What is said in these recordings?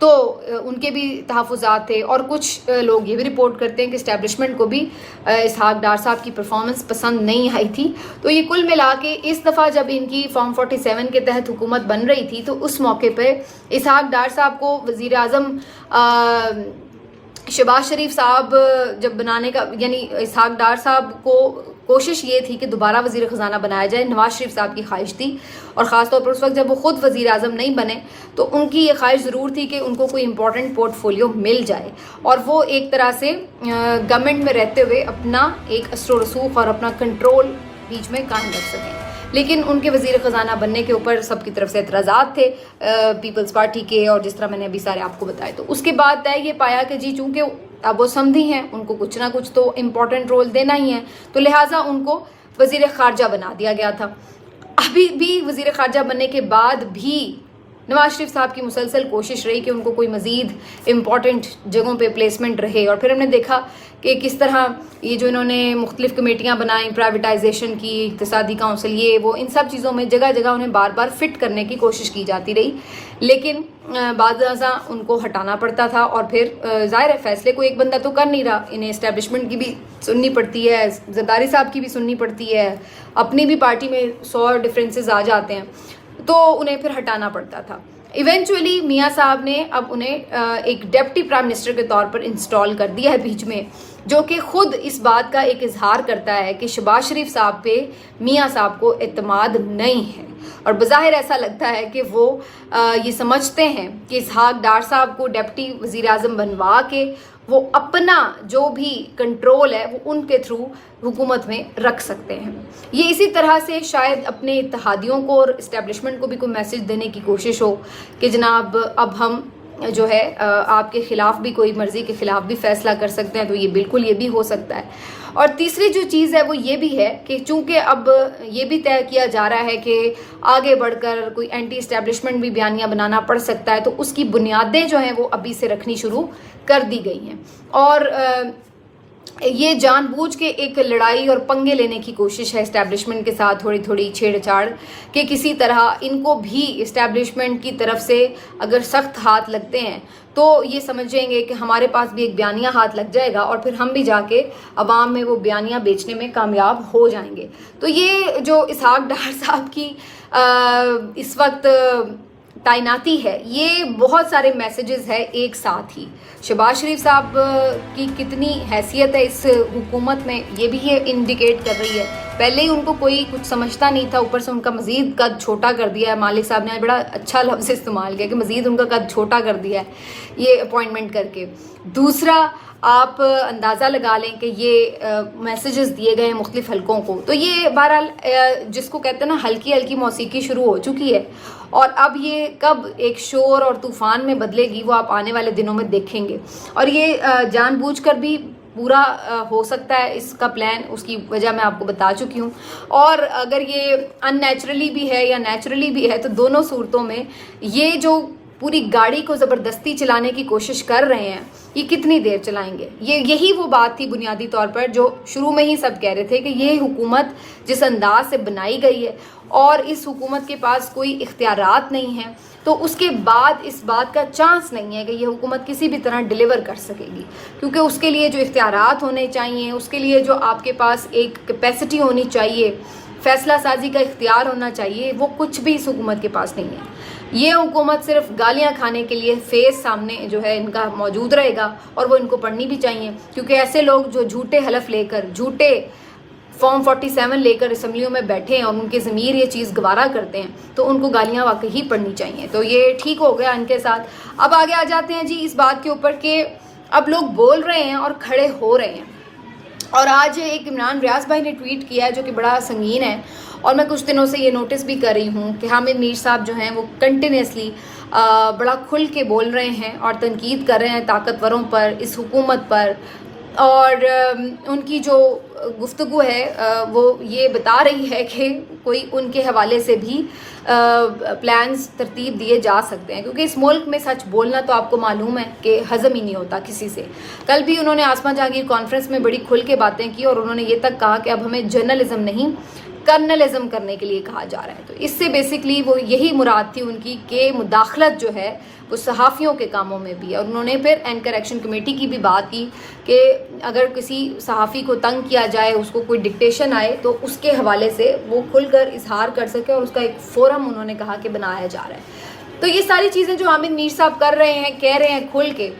تو ان کے بھی تحفظات تھے، اور کچھ لوگ یہ بھی رپورٹ کرتے ہیں کہ اسٹیبلشمنٹ کو بھی اسحاق ڈار صاحب کی پرفارمنس پسند نہیں آئی تھی۔ تو یہ کل ملا کے اس دفعہ جب ان کی فارم 47 کے تحت حکومت بن رہی تھی تو اس موقع پہ اسحاق ڈار صاحب کو وزیر اعظم شہباز شریف صاحب جب بنانے کا، یعنی اسحاق ڈار صاحب کو کوشش یہ تھی کہ دوبارہ وزیر خزانہ بنایا جائے، نواز شریف صاحب کی خواہش تھی، اور خاص طور پر اس وقت جب وہ خود وزیر اعظم نہیں بنے تو ان کی یہ خواہش ضرور تھی کہ ان کو کوئی امپورٹنٹ پورٹ فولیو مل جائے اور وہ ایک طرح سے گورنمنٹ میں رہتے ہوئے اپنا ایک اثر و رسوخ اور اپنا کنٹرول بیچ میں قائم رکھ سکیں۔ لیکن ان کے وزیر خزانہ بننے کے اوپر سب کی طرف سے اعتراضات تھے پیپلز پارٹی کے، اور جس طرح میں نے ابھی سارے آپ کو بتائے۔ تو اس کے بعد طے یہ پایا کہ جی چونکہ اب وہ سمدھی ہیں، ان کو کچھ نہ کچھ تو امپورٹنٹ رول دینا ہی ہے، تو لہٰذا ان کو وزیر خارجہ بنا دیا گیا تھا۔ ابھی بھی وزیر خارجہ بننے کے بعد بھی نواز شریف صاحب کی مسلسل کوشش رہی کہ ان کو کوئی مزید امپورٹنٹ جگہوں پہ پلیسمنٹ رہے، اور پھر ہم نے دیکھا کہ کس طرح یہ جو انہوں نے مختلف کمیٹیاں بنائیں، پرائیویٹائزیشن کی، اقتصادی کونسل، یہ وہ، ان سب چیزوں میں جگہ جگہ انہیں بار بار فٹ کرنے کی کوشش کی جاتی رہی، لیکن بعض ازاں ان کو ہٹانا پڑتا تھا، اور پھر ظاہر ہے فیصلے کو ایک بندہ تو کر نہیں رہا، انہیں اسٹیبلشمنٹ کی بھی سننی پڑتی ہے، زرداری صاحب کی بھی سننی پڑتی ہے، اپنی بھی پارٹی میں 100 ڈفرینسز آ جاتے ہیں، تو انہیں پھر ہٹانا پڑتا تھا۔ ایونچولی میاں صاحب نے اب انہیں ایک ڈپٹی پرائم منسٹر کے طور پر انسٹال کر دیا ہے بیچ میں، جو کہ خود اس بات کا ایک اظہار کرتا ہے کہ شہباز شریف صاحب پہ میاں صاحب کو اعتماد نہیں ہے، اور بظاہر ایسا لگتا ہے کہ وہ یہ سمجھتے ہیں کہ اسحاق ڈار صاحب کو ڈپٹی وزیر اعظم بنوا کے وہ اپنا جو بھی کنٹرول ہے وہ ان کے تھرو حکومت میں رکھ سکتے ہیں۔ یہ اسی طرح سے شاید اپنے اتحادیوں کو اور اسٹیبلشمنٹ کو بھی کوئی میسج دینے کی کوشش ہو کہ جناب اب ہم جو ہے آپ کے خلاف بھی، کوئی مرضی کے خلاف بھی فیصلہ کر سکتے ہیں، تو یہ بالکل یہ بھی ہو سکتا ہے۔ اور تیسری جو چیز ہے وہ یہ بھی ہے کہ چونکہ اب یہ بھی طے کیا جا رہا ہے کہ آگے بڑھ کر کوئی اینٹی اسٹیبلشمنٹ بھی بیانیہ بنانا پڑ سکتا ہے، تو اس کی بنیادیں جو ہیں وہ ابھی سے رکھنی شروع کر دی گئی ہیں، اور یہ جان بوجھ کے ایک لڑائی اور پنگے لینے کی کوشش ہے اسٹیبلشمنٹ کے ساتھ، تھوڑی تھوڑی چھیڑ چھاڑ، کہ کسی طرح ان کو بھی اسٹیبلشمنٹ کی طرف سے اگر سخت ہاتھ لگتے ہیں تو یہ سمجھیں گے کہ ہمارے پاس بھی ایک بیانیہ ہاتھ لگ جائے گا، اور پھر ہم بھی جا کے عوام میں وہ بیانیہ بیچنے میں کامیاب ہو جائیں گے۔ تو یہ جو اسحاق ڈار صاحب کی اس وقت تعیناتی ہے، یہ بہت سارے میسیجز ہے ایک ساتھ ہی۔ شہباز شریف صاحب کی کتنی حیثیت ہے اس حکومت میں، یہ بھی یہ انڈیکیٹ کر رہی ہے۔ پہلے ہی ان کو کوئی کچھ سمجھتا نہیں تھا، اوپر سے ان کا مزید قد چھوٹا کر دیا ہے۔ مالک صاحب نے بڑا اچھا لفظ استعمال کیا کہ مزید ان کا قد چھوٹا کر دیا ہے یہ اپوائنٹمنٹ کر کے۔ دوسرا، آپ اندازہ لگا لیں کہ یہ میسیجز دیے گئے ہیں مختلف حلقوں کو، تو یہ بہرحال جس کو کہتے ہیں نا ہلکی ہلکی موسیقی شروع ہو چکی ہے، اور اب یہ کب ایک شور اور طوفان میں بدلے گی وہ آپ آنے والے دنوں میں دیکھیں گے، اور یہ جان بوجھ کر بھی پورا ہو سکتا ہے اس کا پلان، اس کی وجہ میں آپ کو بتا چکی ہوں، اور اگر یہ ان نیچرلی بھی ہے یا نیچرلی بھی ہے تو دونوں صورتوں میں یہ جو پوری گاڑی کو زبردستی چلانے کی کوشش کر رہے ہیں، یہ کتنی دیر چلائیں گے؟ یہی وہ بات تھی بنیادی طور پر جو شروع میں ہی سب کہہ رہے تھے کہ یہ حکومت جس انداز سے بنائی گئی ہے اور اس حکومت کے پاس کوئی اختیارات نہیں ہیں، تو اس کے بعد اس بات کا چانس نہیں ہے کہ یہ حکومت کسی بھی طرح ڈیلیور کر سکے گی، کیونکہ اس کے لیے جو اختیارات ہونے چاہیے، اس کے لیے جو آپ کے پاس ایک کیپیسٹی ہونی چاہیے، فیصلہ سازی کا اختیار ہونا چاہیے، وہ کچھ بھی اس حکومت کے پاس نہیں ہے۔ یہ حکومت صرف گالیاں کھانے کے لیے فیس سامنے جو ہے ان کا موجود رہے گا، اور وہ ان کو پڑھنی بھی چاہیے، کیونکہ ایسے لوگ جو جھوٹے حلف لے کر، جھوٹے فارم 47 لے کر اسمبلیوں میں بیٹھے ہیں اور ان کے ضمیر یہ چیز گوارا کرتے ہیں، تو ان کو گالیاں واقعی پڑھنی چاہیے۔ تو یہ ٹھیک ہو گیا ان کے ساتھ۔ اب آگے آ جاتے ہیں جی اس بات کے اوپر کہ اب لوگ بول رہے ہیں اور کھڑے ہو رہے ہیں، اور آج ایک عمران ریاض بھائی نے ٹویٹ کیا ہے جو کہ بڑا سنگین ہے، اور میں کچھ دنوں سے یہ نوٹس بھی کر رہی ہوں کہ حامد میر صاحب جو ہیں وہ کنٹینیوسلی بڑا کھل کے بول رہے ہیں اور تنقید کر رہے ہیں طاقتوروں پر، اس حکومت پر، اور ان کی جو گفتگو ہے وہ یہ بتا رہی ہے کہ کوئی ان کے حوالے سے بھی پلانز ترتیب دیے جا سکتے ہیں، کیونکہ اس ملک میں سچ بولنا تو آپ کو معلوم ہے کہ ہضم ہی نہیں ہوتا کسی سے۔ کل بھی انہوں نے آسما جہانگیر کانفرنس میں بڑی کھل کے باتیں کی، اور انہوں نے یہ تک کہا کہ اب ہمیں جرنلزم نہیں، کرنلزم کرنے کے لیے کہا جا رہا ہے. تو اس سے بیسکلی وہ یہی مراد تھی ان کی کہ مداخلت جو ہے وہ صحافیوں کے کاموں میں بھی ہے. اور انہوں نے پھر اینکر ایکشن کمیٹی کی بھی بات کی کہ اگر کسی صحافی کو تنگ کیا جائے, اس کو کوئی ڈکٹیشن آئے, تو اس کے حوالے سے وہ کھل کر اظہار کر سکے, اور اس کا ایک فورم انہوں نے کہا کہ بنایا جا رہا ہے. تو یہ ساری چیزیں جو حامد میر صاحب کر رہے ہیں, کہہ رہے ہیں کھل کے,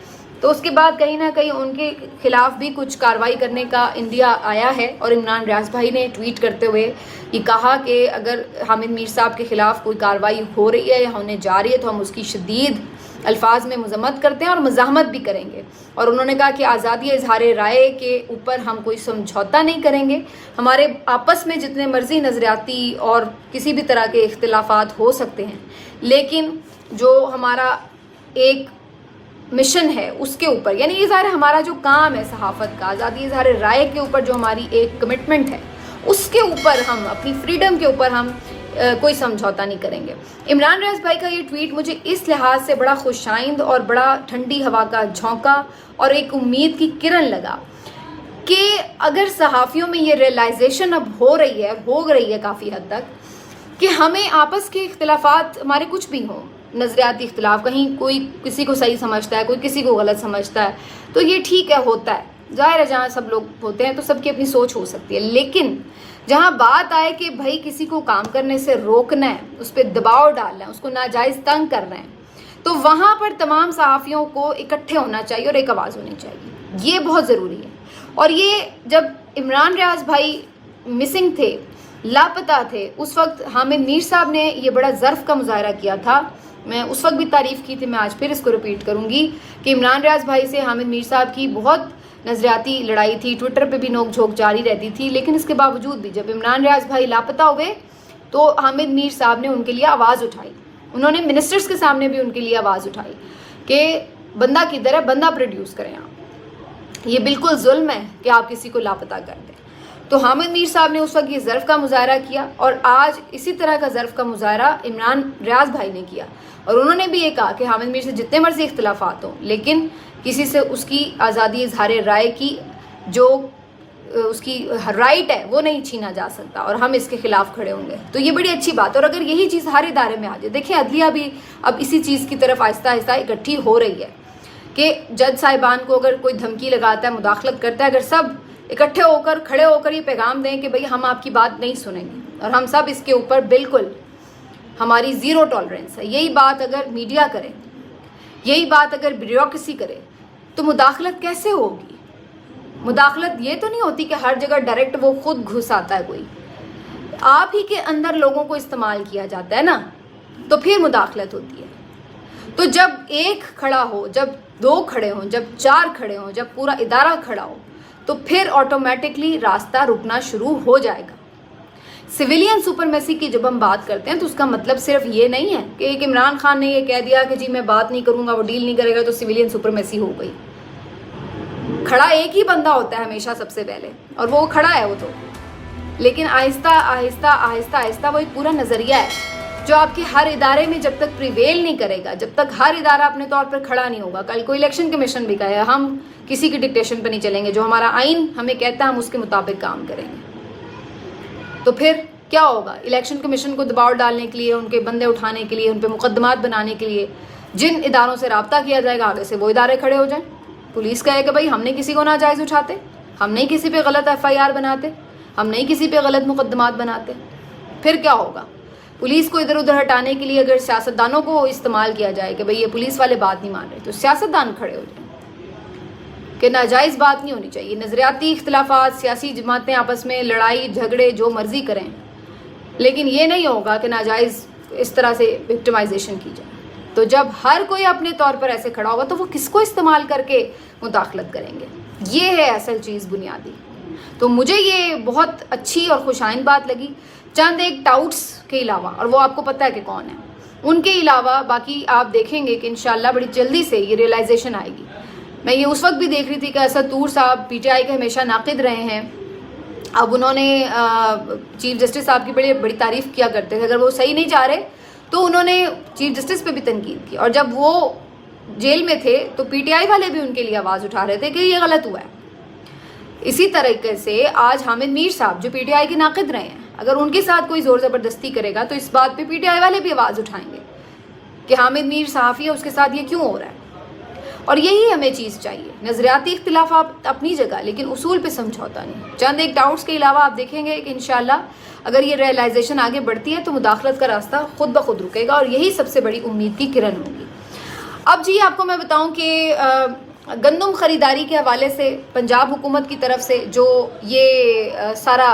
تو اس کے بعد کہیں نہ کہیں ان کے خلاف بھی کچھ کارروائی کرنے کا انڈیا آیا ہے. اور عمران ریاض بھائی نے ٹویٹ کرتے ہوئے یہ کہا کہ اگر حامد میر صاحب کے خلاف کوئی کارروائی ہو رہی ہے یا ہونے جا رہی ہے تو ہم اس کی شدید الفاظ میں مذمت کرتے ہیں اور مزاحمت بھی کریں گے. اور انہوں نے کہا کہ آزادی اظہار رائے کے اوپر ہم کوئی سمجھوتا نہیں کریں گے. ہمارے آپس میں جتنے مرضی نظریاتی اور کسی بھی طرح کے اختلافات ہو سکتے ہیں, لیکن جو ہمارا ایک مشن ہے اس کے اوپر, یعنی یہ ظاہر ہمارا جو کام ہے صحافت کا, آزادی اظہار رائے کے اوپر جو ہماری ایک کمٹمنٹ ہے, اس کے اوپر ہم اپنی فریڈم کے اوپر ہم کوئی سمجھوتا نہیں کریں گے. عمران ریاض بھائی کا یہ ٹویٹ مجھے اس لحاظ سے بڑا خوشائند اور بڑا ٹھنڈی ہوا کا جھونکا اور ایک امید کی کرن لگا کہ اگر صحافیوں میں یہ ریئلائزیشن اب ہو رہی ہے کافی حد تک کہ ہمیں آپس کے اختلافات ہمارے کچھ بھی ہوں, نظریاتی اختلاف, کہیں کوئی کسی کو صحیح سمجھتا ہے, کوئی کسی کو غلط سمجھتا ہے, تو یہ ٹھیک ہے, ہوتا ہے, ظاہر ہے جہاں سب لوگ ہوتے ہیں تو سب کی اپنی سوچ ہو سکتی ہے. لیکن جہاں بات آئے کہ بھائی کسی کو کام کرنے سے روکنا ہے, اس پہ دباؤ ڈالنا ہے, اس کو ناجائز تنگ کرنا ہے, تو وہاں پر تمام صحافیوں کو اکٹھے ہونا چاہیے اور ایک آواز ہونی چاہیے. یہ بہت ضروری ہے. اور یہ جب عمران ریاض بھائی مسنگ تھے, لاپتہ تھے, اس وقت حامد میر صاحب نے یہ بڑا ظرف کا مظاہرہ کیا تھا. میں اس وقت بھی تعریف کی تھی, میں آج پھر اس کو ریپیٹ کروں گی کہ عمران ریاض بھائی سے حامد میر صاحب کی بہت نظریاتی لڑائی تھی, ٹویٹر پہ بھی نوک جھوک جاری رہتی تھی, لیکن اس کے باوجود بھی جب عمران ریاض بھائی لاپتہ ہوئے تو حامد میر صاحب نے ان کے لیے آواز اٹھائی. انہوں نے منسٹرز کے سامنے بھی ان کے لیے آواز اٹھائی کہ بندہ کدھر ہے, بندہ پروڈیوس کریں آپ, یہ بالکل ظلم ہے کہ آپ کسی کو لاپتہ کر دیں. تو حامد میر صاحب نے اس وقت یہ ظرف کا مظاہرہ کیا, اور آج اسی طرح کا ظرف کا مظاہرہ عمران ریاض بھائی نے کیا. اور انہوں نے بھی یہ کہا کہ حامد میر سے جتنے مرضی اختلافات ہوں, لیکن کسی سے اس کی آزادی اظہار رائے کی جو اس کی رائٹ ہے وہ نہیں چھینا جا سکتا, اور ہم اس کے خلاف کھڑے ہوں گے. تو یہ بڑی اچھی بات. اور اگر یہی چیز ہر ادارے میں آ جائے, دیکھیں عدلیہ بھی اب اسی چیز کی طرف آہستہ آہستہ اکٹھی ہو رہی ہے کہ جج صاحبان کو اگر کوئی دھمکی لگاتا ہے, مداخلت کرتا ہے, اگر سب اکٹھے ہو کر کھڑے ہو کر یہ پیغام دیں کہ بھئی ہم آپ کی بات نہیں سنیں گے اور ہم سب اس کے اوپر بالکل ہماری زیرو ٹالرنس ہے, یہی بات اگر میڈیا کرے, یہی بات اگر بیوروکریسی کرے, تو مداخلت کیسے ہوگی؟ مداخلت یہ تو نہیں ہوتی کہ ہر جگہ ڈائریکٹ وہ خود گھس آتا ہے کوئی, آپ ہی کے اندر لوگوں کو استعمال کیا جاتا ہے نا, تو پھر مداخلت ہوتی ہے. تو جب ایک کھڑا ہو, جب دو کھڑے ہوں, جب چار کھڑے ہوں, جب پورا ادارہ کھڑا ہو, تو پھر آٹومیٹکلی راستہ رکنا شروع ہو جائے گا. سویلین سپرمیسی کی جب ہم بات کرتے ہیں تو اس کا مطلب صرف یہ نہیں ہے کہ ایک عمران خان نے یہ کہہ دیا کہ جی میں بات نہیں کروں گا, وہ ڈیل نہیں کرے گا, تو سویلین سپرمیسی ہو گئی. کھڑا ایک ہی بندہ ہوتا ہے ہمیشہ سب سے پہلے, اور وہ کھڑا ہے وہ تو, لیکن آہستہ آہستہ آہستہ آہستہ وہ ایک پورا نظریہ ہے جو آپ کے ہر ادارے میں جب تک پریویل نہیں کرے گا, جب تک ہر ادارہ اپنے طور پر کھڑا نہیں ہوگا. کل کو الیکشن کمیشن بھی کہے ہم کسی کی ڈکٹیشن پہ نہیں چلیں گے, جو ہمارا آئین ہمیں کہتا ہے ہم اس کے مطابق کام کریں گے, تو پھر کیا ہوگا؟ الیکشن کمیشن کو دباؤ ڈالنے کے لیے, ان کے بندے اٹھانے کے لیے, ان پہ مقدمات بنانے کے لیے جن اداروں سے رابطہ کیا جائے گا, آگے سے وہ ادارے کھڑے ہو جائیں. پولیس کہے کہ بھائی ہم نہیں کسی کو ناجائز اٹھاتے, ہم نہیں کسی پہ غلط FIR بناتے, ہم نہیں کسی پہ غلط مقدمات بناتے. پھر کیا ہوگا؟ پولیس کو ادھر ادھر ہٹانے کے لیے اگر سیاستدانوں کو استعمال کیا جائے کہ بھئی یہ پولیس والے بات نہیں مان رہے, تو سیاستدان کھڑے ہو جائیں کہ ناجائز بات نہیں ہونی چاہیے. نظریاتی اختلافات, سیاسی جماعتیں آپس میں لڑائی جھگڑے جو مرضی کریں, لیکن یہ نہیں ہوگا کہ ناجائز اس طرح سے وکٹمائزیشن کی جائے. تو جب ہر کوئی اپنے طور پر ایسے کھڑا ہوگا تو وہ کس کو استعمال کر کے مداخلت کریں گے؟ یہ ہے اصل چیز بنیادی. تو مجھے یہ بہت اچھی اور خوشائند بات لگی. چند ایک ٹاؤٹس کے علاوہ, اور وہ آپ کو پتہ ہے کہ کون ہے, ان کے علاوہ باقی آپ دیکھیں گے کہ انشاءاللہ بڑی جلدی سے یہ ریئلائزیشن آئے گی. میں یہ اس وقت بھی دیکھ رہی تھی کہ اسد طور صاحب PTI کے ہمیشہ ناقد رہے ہیں, اب انہوں نے چیف جسٹس صاحب کی بڑی تعریف کیا کرتے تھے, اگر وہ صحیح نہیں جا رہے تو انہوں نے چیف جسٹس پہ بھی تنقید کی, اور جب وہ جیل میں تھے تو PTI والے بھی ان کے لیے آواز اٹھا رہے تھے کہ یہ غلط ہوا ہے. اسی طریقے سے آج حامد میر صاحب جو PTI کے ناقد رہے ہیں, اگر ان کے ساتھ کوئی زور زبردستی کرے گا تو اس بات پہ پی ٹی آئی والے بھی آواز اٹھائیں گے کہ حامد میر صحافی ہے، اس کے ساتھ یہ کیوں ہو رہا ہے. اور یہی ہمیں چیز چاہیے. نظریاتی اختلافات اپنی جگہ، لیکن اصول پہ سمجھوتا نہیں. چند ایک ڈاؤٹس کے علاوہ آپ دیکھیں گے کہ انشاءاللہ اگر یہ ریئلائزیشن آگے بڑھتی ہے تو مداخلت کا راستہ خود بخود رکے گا، اور یہی سب سے بڑی امید کی کرن ہوگی. اب جی آپ کو میں بتاؤں کہ گندم خریداری کے حوالے سے پنجاب حکومت کی طرف سے جو یہ سارا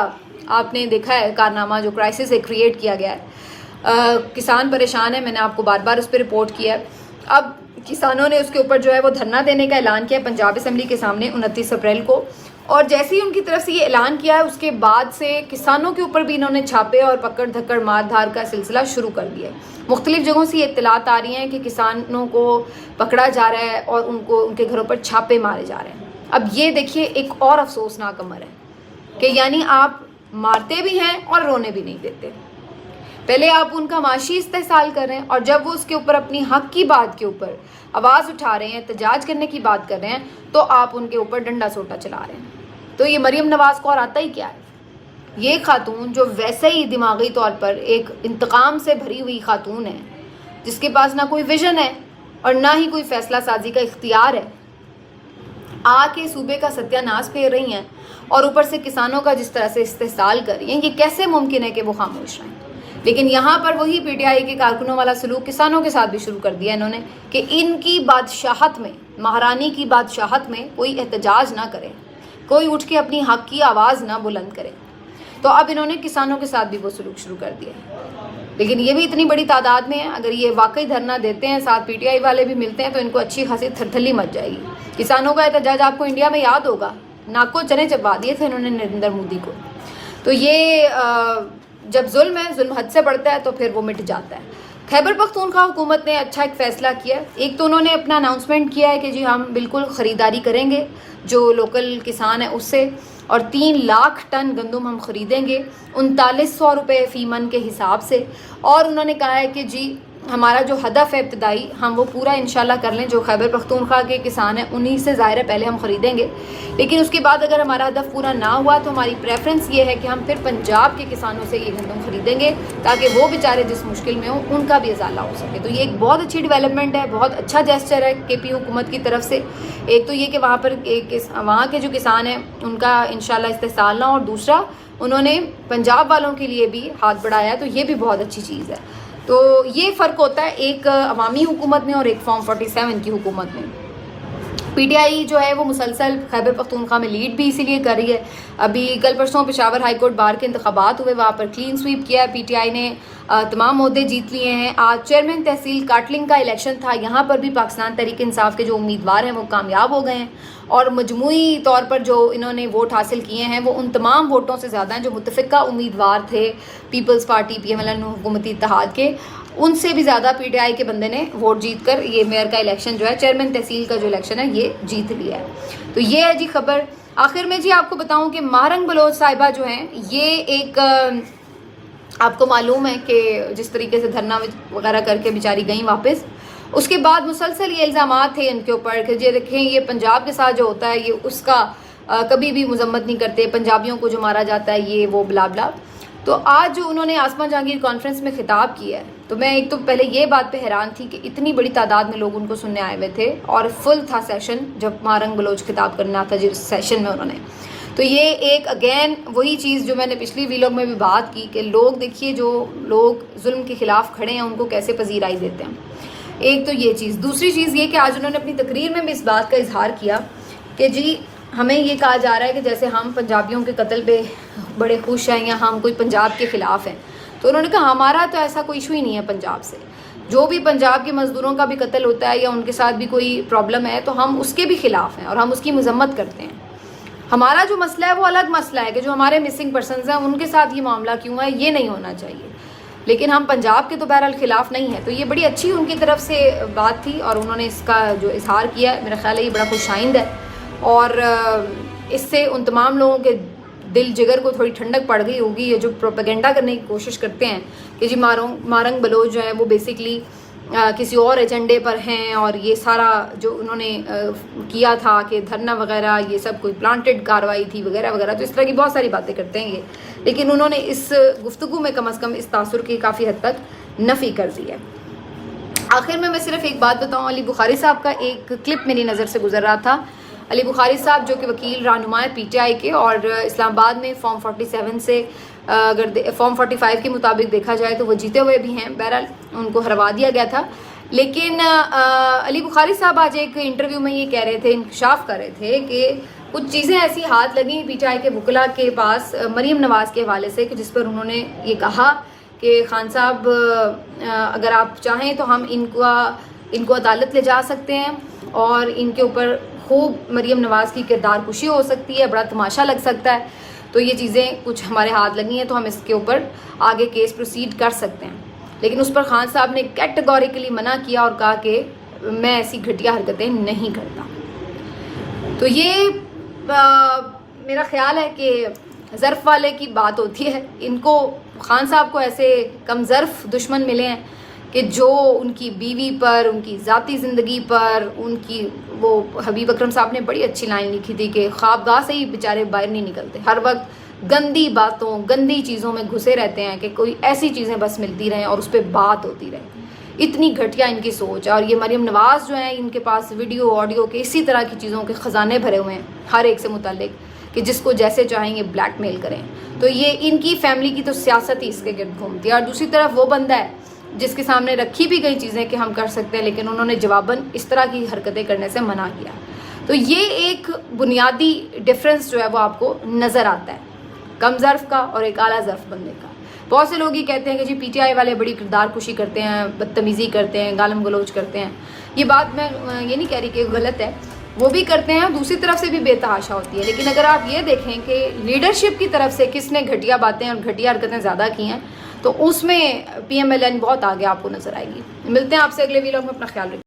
آپ نے دیکھا ہے کارنامہ جو کرائسس کریٹ کیا گیا ہے، کسان پریشان ہیں. میں نے آپ کو بار بار اس پہ رپورٹ کیا ہے. اب کسانوں نے اس کے اوپر جو ہے وہ دھرنا دینے کا اعلان کیا پنجاب اسمبلی کے سامنے 29 اپریل کو، اور جیسے ہی ان کی طرف سے یہ اعلان کیا ہے اس کے بعد سے کسانوں کے اوپر بھی انہوں نے چھاپے اور پکڑ دھکڑ مار دھار کا سلسلہ شروع کر دیا ہے. مختلف جگہوں سے یہ اطلاعات آ رہی ہیں کہ کسانوں کو پکڑا جا رہا ہے اور ان کے گھروں پر چھاپے مارے جا رہے ہیں. اب یہ دیکھیے ایک اور افسوسناک امر ہے کہ یعنی آپ مارتے بھی ہیں اور رونے بھی نہیں دیتے. پہلے آپ ان کا معاشی استحصال کر رہے ہیں، اور جب وہ اس کے اوپر اپنی حق کی بات کے اوپر آواز اٹھا رہے ہیں، احتجاج کرنے کی بات کر رہے ہیں، تو آپ ان کے اوپر ڈنڈا سوٹا چلا رہے ہیں. تو یہ مریم نواز کو اور آتا ہی کیا ہے؟ یہ خاتون جو ویسے ہی دماغی طور پر ایک انتقام سے بھری ہوئی خاتون ہے، جس کے پاس نہ کوئی ویژن ہے اور نہ ہی کوئی فیصلہ سازی کا اختیار ہے، آ کے صوبے کا ستیہ ناش پھیر رہی ہیں اور اوپر سے کسانوں کا جس طرح سے استحصال کر رہی ہیں. یہ کیسے ممکن ہے کہ وہ خاموش رہیں؟ لیکن یہاں پر وہی پی ٹی آئی کے کارکنوں والا سلوک کسانوں کے ساتھ بھی شروع کر دیا انہوں نے کہ ان کی بادشاہت میں، مہارانی کی بادشاہت میں کوئی احتجاج نہ کرے، کوئی اٹھ کے اپنی حق کی آواز نہ بلند کرے. تو اب انہوں نے کسانوں کے ساتھ بھی وہ سلوک شروع کر دیا ہے. لیکن یہ بھی اتنی بڑی تعداد میں ہے، اگر یہ واقعی دھرنا دیتے ہیں، ساتھ پی ٹی آئی والے بھی ملتے ہیں، تو ان کو اچھی خاصی تھرتھلی مچ جائے گی. کسانوں کا احتجاج آپ کو انڈیا میں یاد ہوگا، ناک کو چنے چبا دیے تھے انہوں نے نریندر مودی کو. تو یہ جب ظلم ہے، ظلم حد سے بڑھتا ہے تو پھر وہ مٹ جاتا ہے. خیبر پختونخوا حکومت نے اچھا ایک فیصلہ کیا. ایک تو انہوں نے اپنا اناؤنسمنٹ کیا ہے کہ جی ہم بالکل خریداری کریں گے جو لوکل کسان ہے اس سے، اور 3 لاکھ ٹن گندم ہم خریدیں گے 3900 روپے فی من کے حساب سے. اور انہوں نے کہا ہے کہ جی ہمارا جو ہدف ہے ابتدائی ہم وہ پورا انشاءاللہ کر لیں. جو خیبر پختونخوا کے کسان ہیں انہی سے ظاہر ہے پہلے ہم خریدیں گے، لیکن اس کے بعد اگر ہمارا ہدف پورا نہ ہوا تو ہماری پریفرنس یہ ہے کہ ہم پھر پنجاب کے کسانوں سے یہ گندم خریدیں گے تاکہ وہ بیچارے جس مشکل میں ہوں ان کا بھی ازالہ ہو سکے. تو یہ ایک بہت اچھی ڈیولپمنٹ ہے، بہت اچھا جیسچر ہے کے پی حکومت کی طرف سے. ایک تو یہ کہ وہاں کے جو کسان ہیں ان کا انشاءاللہ استحصال نہ، اور دوسرا انہوں نے پنجاب والوں کے لیے بھی ہاتھ بڑھایا، تو یہ بھی بہت اچھی چیز ہے. تو یہ فرق ہوتا ہے ایک عوامی حکومت میں اور ایک فارم 47 کی حکومت میں. پی ٹی آئی جو ہے وہ مسلسل خیبر پختونخوا میں لیڈ بھی اسی لیے کر رہی ہے. ابھی کل پرسوں پشاور ہائی کورٹ بار کے انتخابات ہوئے، وہاں پر کلین سویپ کیا ہے پی ٹی آئی نے، تمام عہدے جیت لیے ہیں. آج چیئرمین تحصیل کاٹلنگ کا الیکشن تھا، یہاں پر بھی پاکستان تحریک انصاف کے جو امیدوار ہیں وہ کامیاب ہو گئے ہیں، اور مجموعی طور پر جو انہوں نے ووٹ حاصل کیے ہیں وہ ان تمام ووٹوں سے زیادہ ہیں جو متفقہ امیدوار تھے People's Party P M L N حکومتی اتحاد کے، ان سے بھی زیادہ پی ٹی آئی کے بندے نے ووٹ جیت کر یہ میئر کا الیکشن جو ہے، چیئرمین تحصیل کا جو الیکشن ہے، یہ جیت لیا ہے. تو یہ ہے جی خبر. آخر میں جی آپ کو بتاؤں کہ مہرنگ بلوچ صاحبہ جو ہیں، یہ ایک آپ کو معلوم ہے کہ جس طریقے سے دھرنا وغیرہ کر کے بیچاری گئیں واپس، اس کے بعد مسلسل یہ الزامات تھے ان کے اوپر کہ یہ دیکھیں یہ پنجاب کے ساتھ جو ہوتا ہے یہ اس کا کبھی بھی مذمت نہیں کرتے، پنجابیوں کو جو مارا جاتا ہے یہ وہ بلا بلا. تو آج جو انہوں نے آسما جہانگیر کانفرنس میں خطاب کیا ہے، تو میں ایک تو پہلے یہ بات پہ حیران تھی کہ اتنی بڑی تعداد میں لوگ ان کو سننے آئے ہوئے تھے، اور فل تھا سیشن جب مہرنگ بلوچ خطاب کرنا تھا جس سیشن میں انہوں نے. تو یہ ایک اگین وہی چیز جو میں نے پچھلی ویلاگ میں بھی بات کی کہ لوگ دیکھیے جو لوگ ظلم کے خلاف کھڑے ہیں ان کو کیسے پذیرائی دیتے ہیں. ایک تو یہ چیز. دوسری چیز یہ کہ آج انہوں نے اپنی تقریر میں بھی اس بات کا اظہار کیا کہ جی ہمیں یہ کہا جا رہا ہے کہ جیسے ہم پنجابیوں کے قتل پہ بڑے خوش ہیں یا ہم کوئی پنجاب کے خلاف ہیں. تو انہوں نے کہا ہمارا تو ایسا کوئی ایشو ہی نہیں ہے پنجاب سے. جو بھی پنجاب کے مزدوروں کا بھی قتل ہوتا ہے یا ان کے ساتھ بھی کوئی پرابلم ہے تو ہم اس کے بھی خلاف ہیں اور ہم اس کی مذمت کرتے ہیں. ہمارا جو مسئلہ ہے وہ الگ مسئلہ ہے کہ جو ہمارے مسنگ پرسنز ہیں ان کے ساتھ یہ معاملہ کیوں ہے، یہ نہیں ہونا چاہیے. لیکن ہم پنجاب کے تو بہرحال خلاف نہیں ہیں. تو یہ بڑی اچھی ان کی طرف سے بات تھی اور انہوں نے اس کا جو اظہار کیا ہے میرا خیال ہے یہ بڑا خوش آئند ہے، اور اس سے ان تمام لوگوں کے دل جگر کو تھوڑی ٹھنڈک پڑ گئی ہوگی. یہ جو پروپیگنڈا کرنے کی کوشش کرتے ہیں کہ جی مارنگ بلوچ جو ہے وہ بیسکلی کسی اور ایجنڈے پر ہیں، اور یہ سارا جو انہوں نے کیا تھا کہ دھرنا وغیرہ یہ سب کوئی پلانٹڈ کارروائی تھی وغیرہ وغیرہ، تو اس طرح کی بہت ساری باتیں کرتے ہیں یہ، لیکن انہوں نے اس گفتگو میں کم از کم اس تاثر کی کافی حد تک نفی کر دی ہے۔ آخر میں صرف ایک بات بتاؤں، علی بخاری صاحب کا ایک کلپ میری نظر سے گزر رہا تھا۔ علی بخاری صاحب جو کہ وکیل رہنما ہے پی ٹی آئی کے، اور اسلام آباد میں فارم 47 سے اگر فارم 45 کے مطابق دیکھا جائے تو وہ جیتے ہوئے بھی ہیں، بہرحال ان کو ہروا دیا گیا تھا۔ لیکن علی بخاری صاحب آج ایک انٹرویو میں یہ کہہ رہے تھے، انکشاف کر رہے تھے کہ کچھ چیزیں ایسی ہاتھ لگیں پی ٹی آئی کے وکلاء کے پاس مریم نواز کے حوالے سے، کہ جس پر انہوں نے یہ کہا کہ خان صاحب اگر آپ چاہیں تو ہم ان کو عدالت لے جا سکتے ہیں، اور ان کے اوپر خوب مریم نواز کی کردار کشی ہو سکتی ہے، بڑا تماشا لگ سکتا ہے، تو یہ چیزیں کچھ ہمارے ہاتھ لگی ہیں تو ہم اس کے اوپر آگے کیس پروسیڈ کر سکتے ہیں۔ لیکن اس پر خان صاحب نے کیٹیگوریکلی منع کیا اور کہا کہ میں ایسی گھٹیا حرکتیں نہیں کرتا۔ تو یہ میرا خیال ہے کہ ظرف والے کی بات ہوتی ہے، ان کو خان صاحب کو ایسے کم ظرف دشمن ملے ہیں کہ جو ان کی بیوی پر، ان کی ذاتی زندگی پر، ان کی وہ حبیب اکرم صاحب نے بڑی اچھی لائن لکھی تھی کہ خوابگاہ سے ہی بیچارے باہر نہیں نکلتے، ہر وقت گندی باتوں گندی چیزوں میں گھسے رہتے ہیں کہ کوئی ایسی چیزیں بس ملتی رہیں اور اس پہ بات ہوتی رہے۔ اتنی گھٹیا ان کی سوچ ہے۔ اور یہ مریم نواز جو ہیں، ان کے پاس ویڈیو آڈیو کے اسی طرح کی چیزوں کے خزانے بھرے ہوئے ہیں ہر ایک سے متعلق، کہ جس کو جیسے چاہیں گے بلیک میل کریں۔ تو یہ ان کی فیملی کی تو سیاست ہی اس کے گرد گھومتی ہے۔ اور دوسری طرف وہ بندہ ہے جس کے سامنے رکھی بھی گئی چیزیں کہ ہم کر سکتے ہیں، لیکن انہوں نے جواباً اس طرح کی حرکتیں کرنے سے منع کیا۔ تو یہ ایک بنیادی ڈفرنس جو ہے وہ آپ کو نظر آتا ہے، کم ظرف کا اور ایک اعلیٰ ظرف بندے کا۔ بہت سے لوگ یہ کہتے ہیں کہ جی پی ٹی آئی والے بڑی کردار کشی کرتے ہیں، بدتمیزی کرتے ہیں، گالم گلوچ کرتے ہیں۔ یہ بات میں یہ نہیں کہہ رہی کہ غلط ہے، وہ بھی کرتے ہیں، دوسری طرف سے بھی بے تحاشا ہوتی ہے۔ لیکن اگر آپ یہ دیکھیں کہ لیڈرشپ کی طرف سے کس نے گھٹیا باتیں اور گھٹیا حرکتیں زیادہ کی ہیں، تو اس میں پی ایم ایل این بہت آگے آپ کو نظر آئے گی۔ ملتے ہیں آپ سے اگلے ویلاگ میں، اپنا خیال رکھیں۔